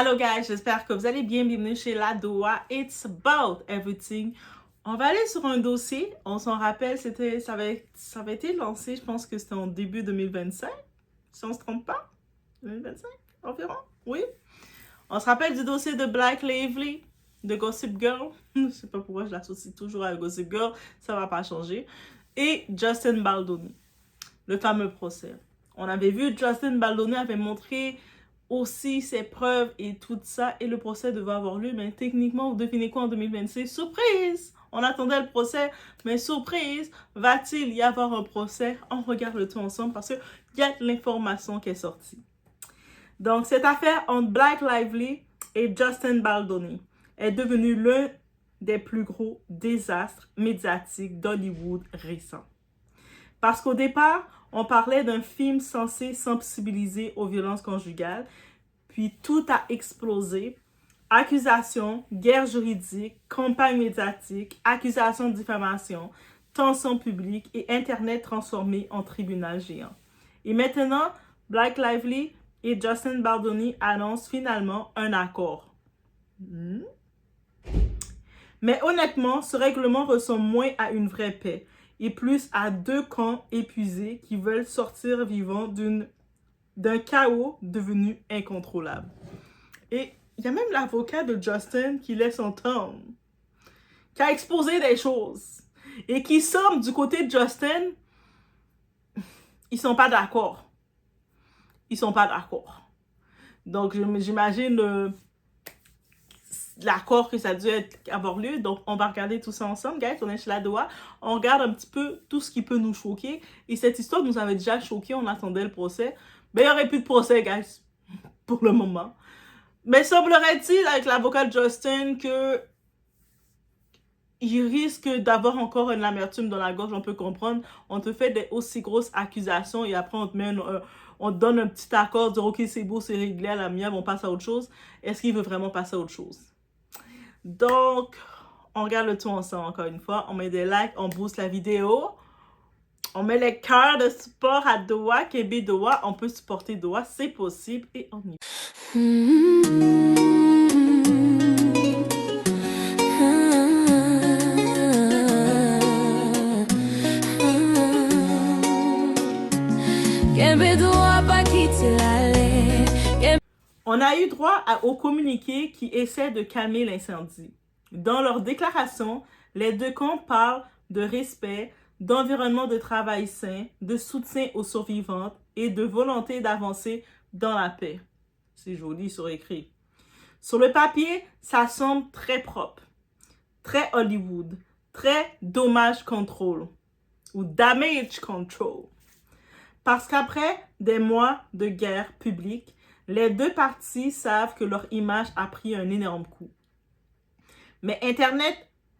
Hello guys, j'espère que vous allez bien. Bienvenue chez La Doa. It's about everything. On va aller sur un dossier. On s'en rappelle, ça avait été lancé, je pense que c'était en début 2025. Si on se trompe pas. 2025 environ. Oui. On se rappelle du dossier de Blake Lively, de Gossip Girl. Je sais pas pourquoi je l'associe toujours à Gossip Girl. Ça va pas changer. Et Justin Baldoni. Le fameux procès. On avait vu Justin Baldoni avait montré aussi ses preuves et tout ça, et le procès devait avoir lieu, mais techniquement, vous devinez quoi en 2026? Surprise! On attendait le procès, mais surprise, va-t-il y avoir un procès? On regarde le tout ensemble parce qu'il y a de l'information qui est sortie. Donc, cette affaire entre Blake Lively et Justin Baldoni est devenue l'un des plus gros désastres médiatiques d'Hollywood récents. Parce qu'au départ, on parlait d'un film censé sensibiliser aux violences conjugales, puis tout a explosé. Accusations, guerre juridique, campagne médiatique, accusations de diffamation, tensions publiques et Internet transformé en tribunal géant. Et maintenant, Blake Lively et Justin Baldoni annoncent finalement un accord. Mais honnêtement, ce règlement ressemble moins à une vraie paix et plus à deux camps épuisés qui veulent sortir vivants d'un chaos devenu incontrôlable. Et il y a même l'avocat de Justin qui laisse entendre, qui a exposé des choses et qui semble du côté de Justin, ils sont pas d'accord. Ils sont pas d'accord. Donc j'imagine l'accord que ça a dû avoir lieu. Donc, on va regarder tout ça ensemble, guys. On est chez La Doa. On regarde un petit peu tout ce qui peut nous choquer. Et cette histoire nous avait déjà choqué. On attendait le procès. Mais il n'y aurait plus de procès, guys, pour le moment. Mais semblerait-il, avec l'avocat de Justin, que il risque d'avoir encore une amertume dans la gorge. On peut comprendre. On te fait des aussi grosses accusations et après, on te donne un petit accord, dire ok, c'est beau, c'est réglé à la mienne, on passe à autre chose. Est-ce qu'il veut vraiment passer à autre chose? Donc, on regarde le tout ensemble encore une fois. On met des likes, on booste la vidéo. On met les cœurs de support à Doa, Kébé Doa. On peut supporter Doa, c'est possible. Et on y va. On a eu droit au communiqué qui essaie de calmer l'incendie. Dans leur déclaration, les deux camps parlent de respect, d'environnement de travail sain, de soutien aux survivantes et de volonté d'avancer dans la paix. C'est joli sur écrit. Sur le papier, ça semble très propre, très Hollywood, très dommage control ou damage control. Parce qu'après des mois de guerre publique, les deux parties savent que leur image a pris un énorme coup. Mais Internet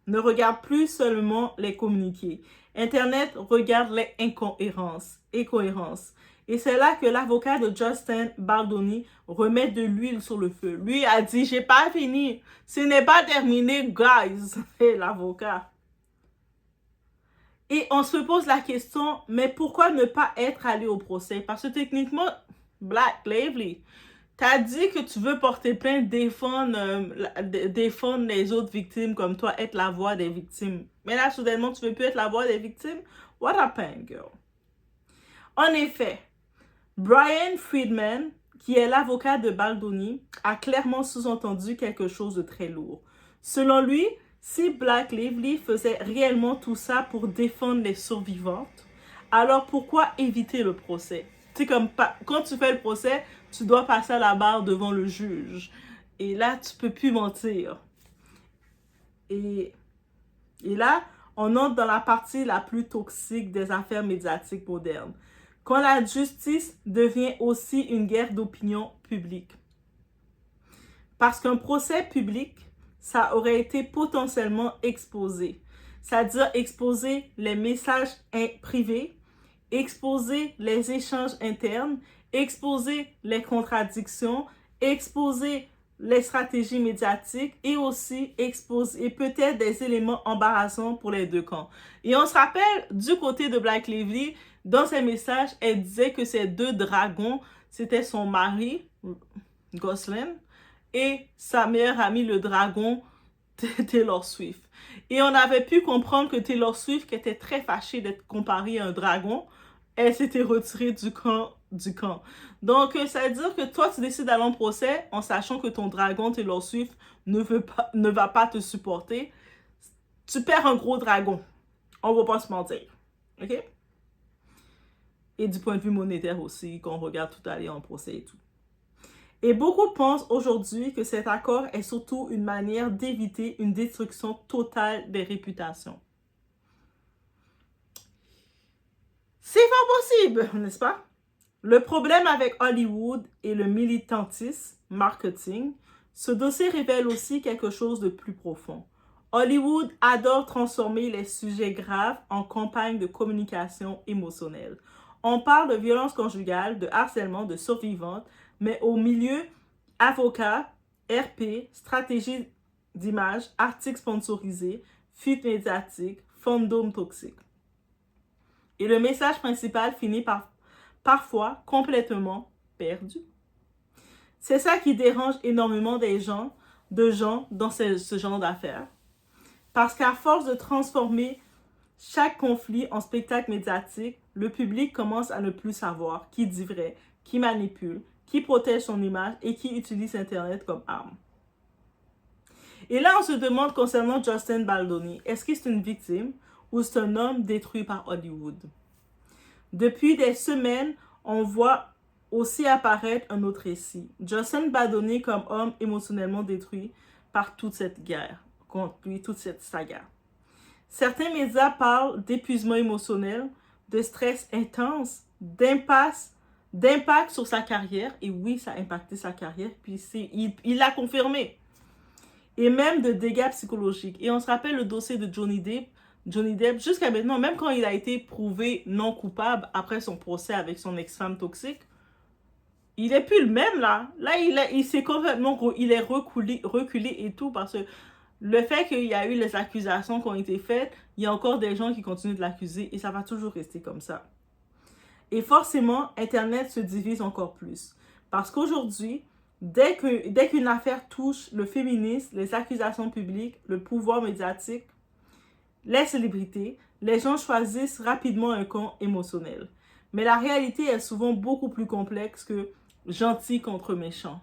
ne regarde plus seulement les communiqués. Internet regarde les incohérences et cohérences. Et c'est là que l'avocat de Justin Baldoni remet de l'huile sur le feu. Lui a dit, j'ai pas fini. Ce n'est pas terminé, guys. Et l'avocat. Et on se pose la question, mais pourquoi ne pas être allé au procès? Parce que techniquement, Blake Lively, t'as dit que tu veux porter plainte, défendre les autres victimes comme toi, être la voix des victimes. Mais là, soudainement, tu veux plus être la voix des victimes? What happened, girl? En effet, Brian Friedman, qui est l'avocat de Baldoni, a clairement sous-entendu quelque chose de très lourd. Selon lui, si Blake Lively faisait réellement tout ça pour défendre les survivantes, alors pourquoi éviter le procès? C'est comme quand tu fais le procès, tu dois passer à la barre devant le juge. Et là, tu peux plus mentir. Et là, on entre dans la partie la plus toxique des affaires médiatiques modernes. Quand la justice devient aussi une guerre d'opinion publique. Parce qu'un procès public, ça aurait été potentiellement exposé. C'est-à-dire exposer les messages privés, exposer les échanges internes, exposer les contradictions, exposer les stratégies médiatiques et aussi exposer peut-être des éléments embarrassants pour les deux camps. Et on se rappelle du côté de Blake Lively, dans ses messages, elle disait que ces deux dragons, c'était son mari, Gosselin, et sa meilleure amie, le dragon, Taylor Swift. Et on avait pu comprendre que Taylor Swift, qui était très fâchée d'être comparée à un dragon, elle s'était retirée du camp. Donc, ça veut dire que toi, tu décides d'aller en procès en sachant que ton dragon, Taylor Swift, ne va pas te supporter. Tu perds un gros dragon. On va pas se mentir. OK? Et du point de vue monétaire aussi, qu'on regarde tout aller en procès et tout. Et beaucoup pensent aujourd'hui que cet accord est surtout une manière d'éviter une destruction totale des réputations. C'est fort possible, n'est-ce pas? Le problème avec Hollywood et le militantisme marketing, ce dossier révèle aussi quelque chose de plus profond. Hollywood adore transformer les sujets graves en campagne de communication émotionnelle. On parle de violence conjugale, de harcèlement, de survivantes, mais au milieu, avocats, RP, stratégie d'image, articles sponsorisés, fuite médiatique, fandom toxique. Et le message principal finit par parfois complètement perdu. C'est ça qui dérange énormément de gens dans ce genre d'affaires. Parce qu'à force de transformer chaque conflit en spectacle médiatique, le public commence à ne plus savoir qui dit vrai, qui manipule, qui protège son image et qui utilise Internet comme arme. Et là, on se demande concernant Justin Baldoni, est-ce que c'est une victime ou c'est un homme détruit par Hollywood? Depuis des semaines, on voit aussi apparaître un autre récit. Justin Baldoni comme homme émotionnellement détruit par toute cette guerre contre lui, toute cette saga. Certains médias parlent d'épuisement émotionnel, de stress intense, d'impact sur sa carrière. Et oui, ça a impacté sa carrière, puis il l'a confirmé. Et même de dégâts psychologiques. Et on se rappelle le dossier de Johnny Depp, jusqu'à maintenant, même quand il a été prouvé non coupable après son procès avec son ex-femme toxique, il n'est plus le même là. Là, il s'est complètement reculé et tout parce que le fait qu'il y a eu les accusations qui ont été faites, il y a encore des gens qui continuent de l'accuser et ça va toujours rester comme ça. Et forcément, Internet se divise encore plus. Parce qu'aujourd'hui, dès qu'une affaire touche le féminisme, les accusations publiques, le pouvoir médiatique, les célébrités, les gens choisissent rapidement un camp émotionnel. Mais la réalité est souvent beaucoup plus complexe que gentil contre méchant.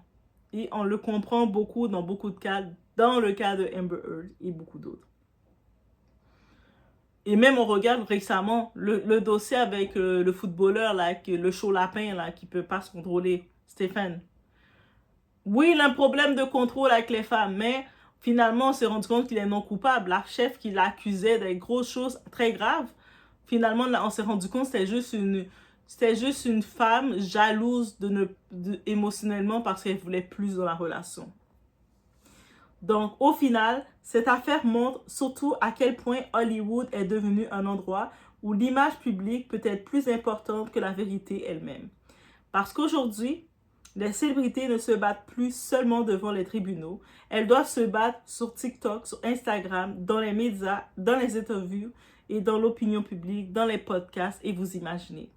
Et on le comprend beaucoup dans beaucoup de cas, dans le cas de Amber Heard et beaucoup d'autres. Et même on regarde récemment le dossier avec le footballeur, là, le chaud lapin là, qui ne peut pas se contrôler, Stéphane. Oui, il a un problème de contrôle avec les femmes, mais finalement on s'est rendu compte qu'il est non coupable. La chef qui l'accusait des grosses choses très graves, finalement là, on s'est rendu compte que c'était juste une femme jalouse émotionnellement parce qu'elle voulait plus dans la relation. Donc, au final, cette affaire montre surtout à quel point Hollywood est devenu un endroit où l'image publique peut être plus importante que la vérité elle-même. Parce qu'aujourd'hui, les célébrités ne se battent plus seulement devant les tribunaux, elles doivent se battre sur TikTok, sur Instagram, dans les médias, dans les interviews et dans l'opinion publique, dans les podcasts, et vous imaginez.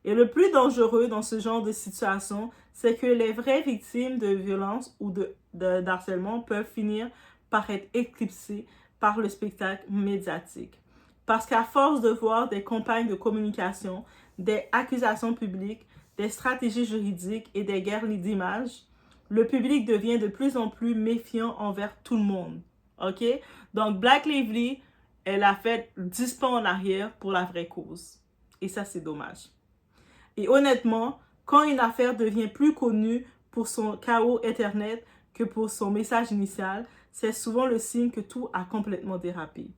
Et le plus dangereux dans ce genre de situation, c'est que les vraies victimes de violence ou d'harcèlement peuvent finir par être éclipsées par le spectacle médiatique. Parce qu'à force de voir des campagnes de communication, des accusations publiques, des stratégies juridiques et des guerres d'image, le public devient de plus en plus méfiant envers tout le monde. OK? Donc, Blake Lively, elle a fait 10 pas en arrière pour la vraie cause. Et ça, c'est dommage. Et honnêtement, quand une affaire devient plus connue pour son chaos Internet que pour son message initial, c'est souvent le signe que tout a complètement dérapé.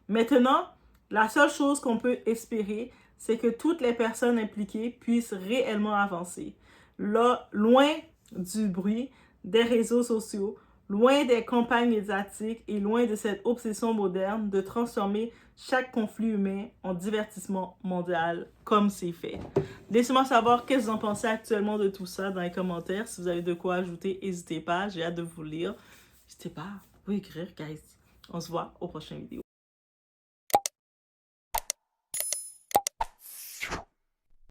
Maintenant, la seule chose qu'on peut espérer, c'est que toutes les personnes impliquées puissent réellement avancer. Là, loin du bruit des réseaux sociaux, loin des campagnes médiatiques et loin de cette obsession moderne de transformer chaque conflit humain en divertissement mondial comme c'est fait. Laissez-moi savoir qu'est-ce que vous en pensez actuellement de tout ça dans les commentaires. Si vous avez de quoi ajouter, n'hésitez pas. J'ai hâte de vous lire. N'hésitez pas à vous écrire, guys. On se voit aux prochaines vidéos.